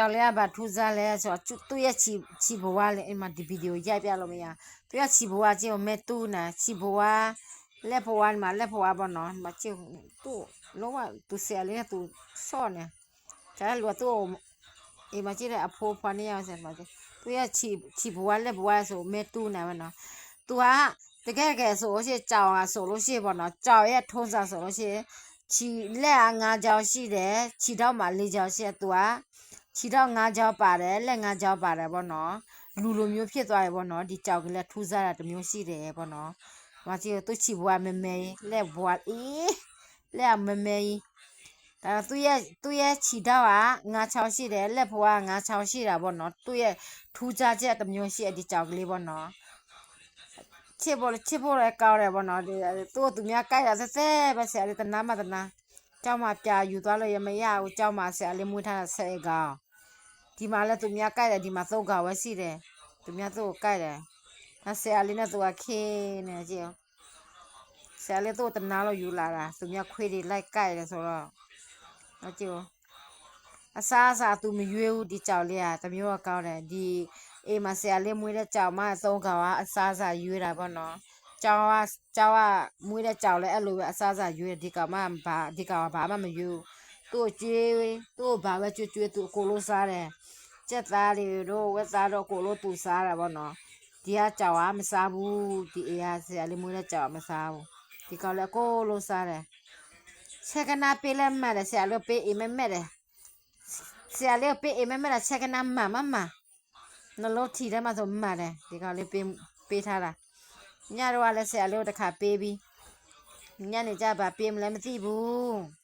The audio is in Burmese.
ကြော်လဲဘာထူးစားလဲဆိုတော့သူ့ရဲ့ချီဘွားလေအိမ်မှာဒီဗီဒီယိုရိုက်ပြလို့မရသူရဲ့ချီဘွားကျတော့မဲတူးနာချီဘွားလက်ဘွားမှာလက်ဘွားပေါ့နော်မကျသူ့လုံးဝသူဆရာလေးကသူစော့နေကျန်လို့သူ့အိမ်မှာကျတဲ့အဖိုးဖွားနေရဆက်မှာသူရဲ့ချီဘွားလက်ဘွားဆိုမဲတူးနာပေါ့နော်သူကတကယ်ဆိုလို့ရှိရင်ကြောင်ဆိုလို့ရှိရင်ပေါ့နော်ကြောင်ရဲ့ထုံးစံဆိုလို့ရှိရင်ချီလက်၅ကြောင်ရှိတယ်ချီတော့မှ၄ကြောင်ရှိတယ်သူကချီတော့၅ကြောင်ပါတယ်လက်၅ကြောင်ပါတယ်ပေါ့နော်လူလိုမျိုးဖြစ်သွားရပေါ့နော်ဒီကြောင်ကလေးထူးစားတာတစ်မျိုးရှိတယ်ပေါ့နော်မကြီးသူချီဘွားမဲမဲလက်ဘွားလက်မဲမဲဒါသူရဲ့ချီတော့က၅ချောင်းရှိတယ်လက်ဘွား၅ချောင်းရှိတာပေါ့နော်သူရဲ့ထူးခြားချက်တစ်မျိုးရှိတယ်ဒီကြောင်ကလေးပေါ့နော်ချစ်ဖို့လည်းကောင်းတယ်ပေါ့နော်သူများကြိုက်တာဆက်ပဲဆရာလေးတနာမတနာကျောင်းမှာပြယူသွားလို့ရမရဘူးကျောင်းမှာဆရာလေးမွေးထားတာ10ကောင်ဒီမှာလည်းသူများကြိုက်တယ်ဒီမှာ3ကောင်ပဲရှိတယ်သူများသူ့ကိုကြိုက်တယ်ဒါဆရာလေးနဲ့သူကခင်းနေကြည့်ဆရာလေးသူ့တနာလို့ယူလာတာသူများခွေးတွေလိုက်ကြိုက်တယ်ဆိုတော့ကြည့်အစားသူမရွေးဘူးဒီကြောင်လေးကတမျိုးကကောင်းတယ်ဒီအေးမဆရာလေးမွေးတဲ့ကြောင်မ3ကောင်ကအစားရွေးတာပေါ့နော်ကြောင်ကမွေးတဲ့ကြောင်လဲအဲ့လိုပဲအစားရွေးဒီကောင်မှဒီကောင်ကဘာမှမယူသူ့ကျွေးသူ့ဘာပဲကျွေးသူကိုလိုစားတယ်ကြက်သားတွေတို့ဝက်သားတို့ကိုလိုသူစားတာပေါ့နော်ဒီကကြောင်ကမစားဘူးဒီအေးကဆရာလေးမွေးတဲ့ကြောင်မစားဘူးဒီကောင်လဲကိုလိုစားတယ်ဆက်ကနာပေးလဲမှတ်တယ်ဆရာလေးပေးအိမ်မဲ့တယ်ဆရာလေးပေးအိမ်မဲ့တာဆက်ကနာမှန်နှလုံးထီထဲမှာဆိုမှတ်တယ်ဒီကောင်လေးပေးထားတာညတော့လည်းဆရာလေးတခါပေးပြီးညနေကြပါပေးမလဲမသိဘူး